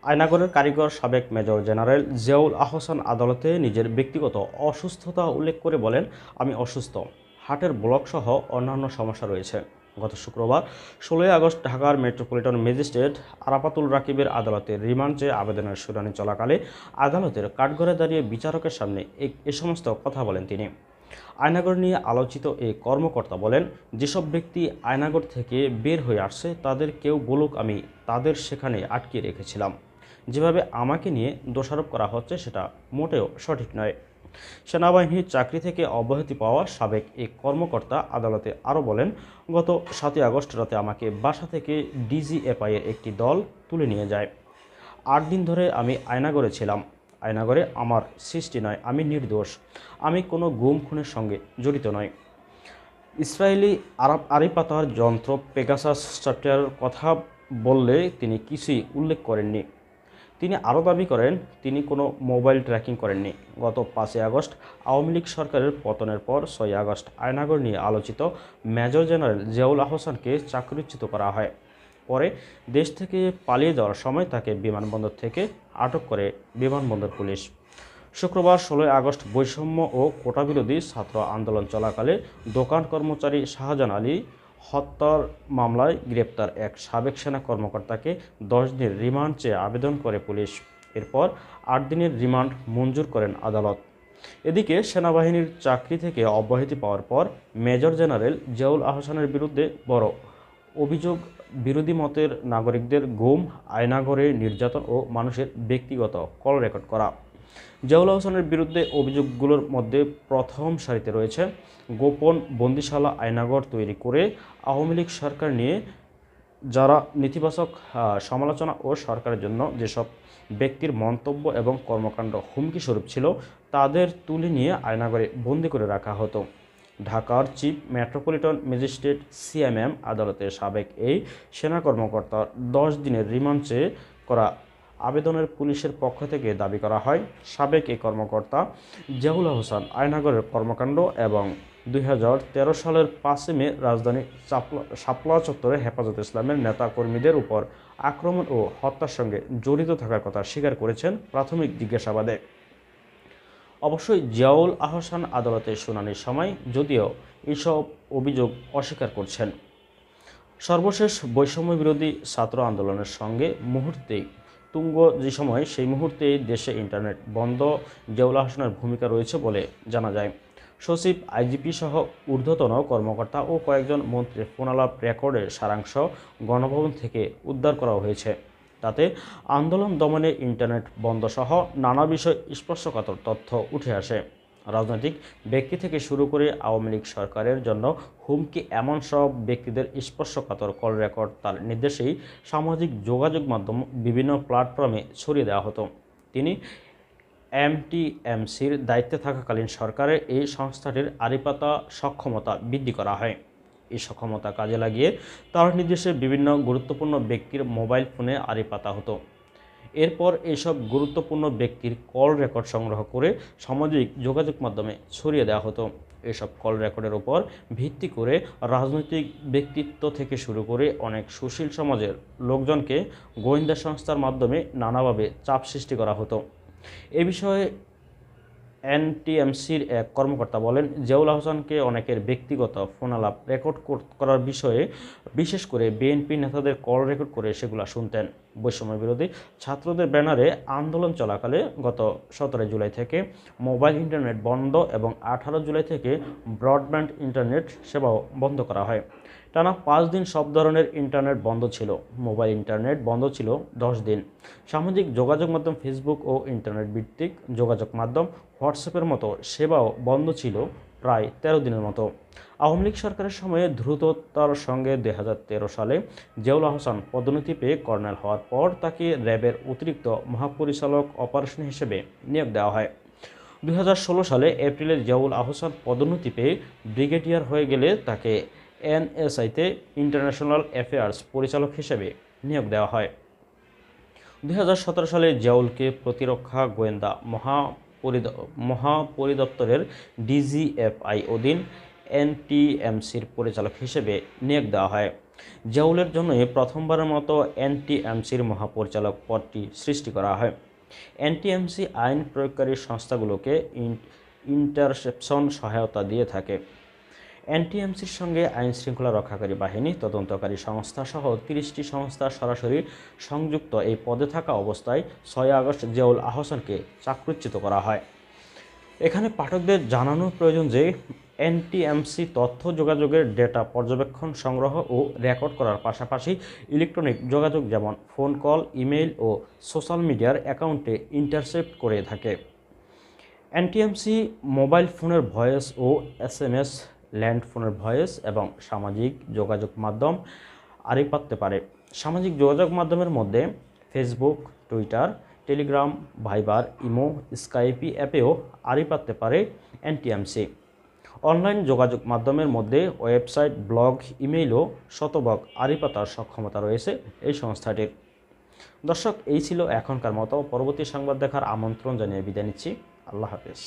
আয়নাগরের কারিগর সাবেক major general Ziaul Ahsan আদালতে নিজের ব্যক্তিগত অসুস্থতা উল্লেখ করে বলেন, আমি অসুস্থ, হার্টের ব্লক সহ অন্যান্য সমস্যা রয়েছে। গত শুক্রবার ১৬ই আগস্ট ঢাকার মেট্রোপলিটন ম্যাজিস্ট্রেট আরাফাতুল রাকিবের আদালতে রিমান্ড চেয়ে আবেদনের শুনানি চলাকালে আদালতের কাঠগড়ে দাঁড়িয়ে বিচারকের সামনে এ সমস্ত কথা বলেন তিনি। আয়নাগর নিয়ে আলোচিত এই কর্মকর্তা বলেন, যেসব ব্যক্তি আয়নাগর থেকে বের হয়ে আসছে তাদের কেউ বলুক আমি তাদের সেখানে আটকে রেখেছিলাম। যেভাবে আমাকে নিয়ে দোষারোপ করা হচ্ছে সেটা মোটেও সঠিক নয়। সেনাবাহিনীর চাকরি থেকে অব্যাহতি পাওয়া সাবেক এই কর্মকর্তা আদালতে আরও বলেন, গত ৭ই আগস্ট রাতে আমাকে বাসা থেকে ডিজিএফআইয়ের একটি দল তুলে নিয়ে যায়। ৮ দিন ধরে আমি আয়নাগরে ছিলাম। আয়নাগরে আমার সৃষ্টি নয়, আমি নির্দোষ। আমি কোনো গুম খুনের সঙ্গে জড়িত নয়। ইসরায়েলি আরিপাতার যন্ত্র পেগাসাস সফটওয়্যারের কথা বললে তিনি কিছুই উল্লেখ করেননি। তিনি আরও দাবি করেন, তিনি কোনো মোবাইল ট্র্যাকিং করেননি। গত ৫ই আগস্ট আওয়ামী লীগ সরকারের পতনের পর ৬ই আগস্ট আয়নাগর নিয়ে আলোচিত মেজর জেনারেল জিয়াউল আহসানকে চাকরিচ্যুত করা হয়। পরে দেশ থেকে পালিয়ে যাওয়ার সময় তাকে বিমানবন্দর থেকে আটক করে বিমানবন্দর পুলিশ। শুক্রবার ১৬ই আগস্ট বৈষম্য ও কোটাবিরোধী ছাত্র আন্দোলন চলাকালে দোকান কর্মচারী শাহজাহান আলী হত্যার মামলায় গ্রেপ্তার এক সাবেক সেনা কর্মকর্তাকে ১০ দিনের রিমান্ড চেয়ে আবেদন করে পুলিশ। এরপর ৮ দিনের রিমান্ড মঞ্জুর করেন আদালত। এদিকে সেনাবাহিনীর চাকরি থেকে অব্যাহতি পাওয়ার পর মেজর জেনারেল জিয়াউল আহসানের বিরুদ্ধে বড় অভিযোগ বিরোধী মতের নাগরিকদের গুম, আয়নাঘরে নির্যাতন ও মানুষের ব্যক্তিগত কল রেকর্ড করা। জিয়াউল আহসানের বিরুদ্ধে অভিযোগগুলোর মধ্যে প্রথম সারিতে রয়েছে গোপন বন্দিশালা আয়নাঘর তৈরি করে আওয়ামী লীগ সরকার নিয়ে যারা নেতিবাচক সমালোচনা ও সরকারের জন্য যেসব ব্যক্তির মন্তব্য এবং কর্মকাণ্ড হুমকি স্বরূপ ছিল তাদের তুলে নিয়ে আয়নাঘরে বন্দি করে রাখা হতো। ঢাকার চিফ মেট্রোপলিটন ম্যাজিস্ট্রেট সিএমএম আদালতের সাবেক এই সেনা কর্মকর্তা ১০ দিনের রিমান্ড চেয়ে করা আবেদনের পুলিশের পক্ষ থেকে দাবি করা হয়, সাবেক এই কর্মকর্তা জিয়াউল আহসান আয়নাগরের কর্মকাণ্ড এবং ২০১৩ সালের ৫ই মে রাজধানী শাপলা চত্বরে হেফাজতে ইসলামের নেতাকর্মীদের উপর আক্রমণ ও হত্যার সঙ্গে জড়িত থাকার কথা স্বীকার করেছেন প্রাথমিক জিজ্ঞাসাবাদে। অবশ্যই জিয়াউল আহসান আদালতের শুনানির সময় যদিও এসব অভিযোগ অস্বীকার করছেন। সর্বশেষ বৈষম্য বিরোধী ছাত্র আন্দোলনের সঙ্গে মুহূর্তেই তুঙ্গ যে সময় সেই মুহূর্তেই দেশে ইন্টারনেট বন্ধ জিয়াউল আহসানের ভূমিকা রয়েছে বলে জানা যায়। সচিব, আইজিপি সহ ঊর্ধ্বতন কর্মকর্তা ও কয়েকজন মন্ত্রীর ফোনালাপ রেকর্ডের সারাংশ গণভবন থেকে উদ্ধার করা হয়েছে। তাতে আন্দোলন দমনে ইন্টারনেট বন্ধ সহ নানা বিষয় স্পর্শকাতর তথ্য উঠে আসে। রাজনৈতিক ব্যক্তি থেকে শুরু করে আওয়ামী লীগ সরকারের জন্য হুমকি এমন সব ব্যক্তিদের স্পর্শকাতর কল রেকর্ড তার নির্দেশেই সামাজিক যোগাযোগ মাধ্যম বিভিন্ন প্ল্যাটফর্মে ছড়িয়ে দেওয়া হতো। তিনি এমটিএমসির দায়িত্বে থাকাকালীন সরকারের এই সংস্থাটির আড়িপাতা সক্ষমতা বৃদ্ধি করা হয়। এই সক্ষমতা কাজে লাগিয়ে তার নির্দেশে বিভিন্ন গুরুত্বপূর্ণ ব্যক্তির মোবাইল ফোনে আড়িপাতা হতো। এরপর এইসব গুরুত্বপূর্ণ ব্যক্তির কল রেকর্ড সংগ্রহ করে সামাজিক যোগাযোগ মাধ্যমে ছড়িয়ে দেওয়া হতো। এসব কল রেকর্ডের উপর ভিত্তি করে রাজনৈতিক ব্যক্তিত্ব থেকে শুরু করে অনেক সুশীল সমাজের লোকজনকে গোয়েন্দা সংস্থার মাধ্যমে নানাভাবে চাপ সৃষ্টি করা হতো। এ বিষয়ে এনটিএমসির এক কর্মকর্তা বলেন, জিয়াউল আহসানকে অনেকের ব্যক্তিগত ফোনালাপ রেকর্ড করার বিষয়ে বিশেষ করে বিএনপি নেতাদের কল রেকর্ড করে সেগুলো শুনতেন। বৈষম্য বিরোধী ছাত্রদের ব্যানারে আন্দোলন চলাকালে গত ১৭ জুলাই থেকে মোবাইল ইন্টারনেট বন্ধ এবং ১৮ জুলাই থেকে ব্রডব্যান্ড ইন্টারনেট সেবাও বন্ধ করা হয়। টানা ৫ দিন সব ধরনের ইন্টারনেট বন্ধ ছিল। মোবাইল ইন্টারনেট বন্ধ ছিল ১০ দিন। সামাজিক যোগাযোগ মাধ্যম ফেসবুক ও ইন্টারনেট ভিত্তিক যোগাযোগ মাধ্যম হোয়াটসঅ্যাপের মতো সেবাও বন্ধ ছিল প্রায় ১৩ দিনের মতো। আওয়ামী লীগ সরকারের সময়ে দ্রুততার সঙ্গে ২০১৩ সালে জিয়াউল আহসান পদোন্নতি পেয়ে কর্নেল হওয়ার পর তাকে র্যাবের অতিরিক্ত মহাপরিচালক অপারেশন হিসেবে নিয়োগ দেওয়া হয়। ২০১৬ সালে এপ্রিলে জিয়াউল আহসান পদোন্নতি পেয়ে ব্রিগেডিয়ার হয়ে গেলে তাকে এনএসআইতে ইন্টারন্যাশনাল অ্যাফেয়ার্স পরিচালক হিসেবে নিয়োগ দেওয়া হয়। ২০১৭ সালে জিয়াউলকে প্রতিরক্ষা গোয়েন্দা মহাপরিদপ্তরের ডিজিএফআই অধীন এনটিএমসির পরিচালক হিসেবে নিয়োগ দেওয়া হয়। জিয়াউলের জন্য প্রথমবারের মতো এনটিএমসির মহাপরিচালক পদটি সৃষ্টি করা হয়। এনটিএমসি আইন প্রয়োগকারী সংস্থাগুলোকে ইন্টারসেপশন সহায়তা দিয়ে থাকে। এনটিএমসির সঙ্গে আইন শৃঙ্খলা রক্ষাকারী বাহিনী, তদন্তকারী সংস্থা সহ 30টি সংস্থা সরাসরি সংযুক্ত এই পদে থাকা অবস্থায় 6 আগস্ট জিয়াউল আহসানকে চাকরিচ্যুত করা হয়। এখানে পাঠকদের জানানো প্রয়োজন যে এনটিএমসি তথ্য যোগাযোগের ডেটা পর্যবেক্ষণ, সংগ্রহ ও রেকর্ড করার পাশাপাশি ইলেকট্রনিক যোগাযোগ যেমন ফোন কল, ইমেইল ও সোশ্যাল মিডিয়ার অ্যাকাউন্টে ইন্টারসেপ্ট করে থাকে। এনটিএমসি মোবাইল ফোনের ভয়েস ও এসএমএস, ল্যান্ড ফোনের ভয়েস এবং সামাজিক যোগাযোগ মাধ্যম আড়িপাততে পারে। সামাজিক যোগাযোগ মাধ্যমের মধ্যে Facebook, Twitter, Telegram, Viber, imo, Skype অ্যাপেও আড়িপাততে পারে এনটিএমসি। অনলাইন যোগাযোগ মাধ্যমের মধ্যে ওয়েবসাইট, ব্লগ, ইমেইলও শতভাগ আড়িপাতার সক্ষমতা রয়েছে এই সংস্থাটির। দর্শক, এই ছিল এখনকার মতো। পরবর্তী সংবাদ দেখার আমন্ত্রণ জানিয়ে বিদায় নিচ্ছি। আল্লাহ হাফেজ।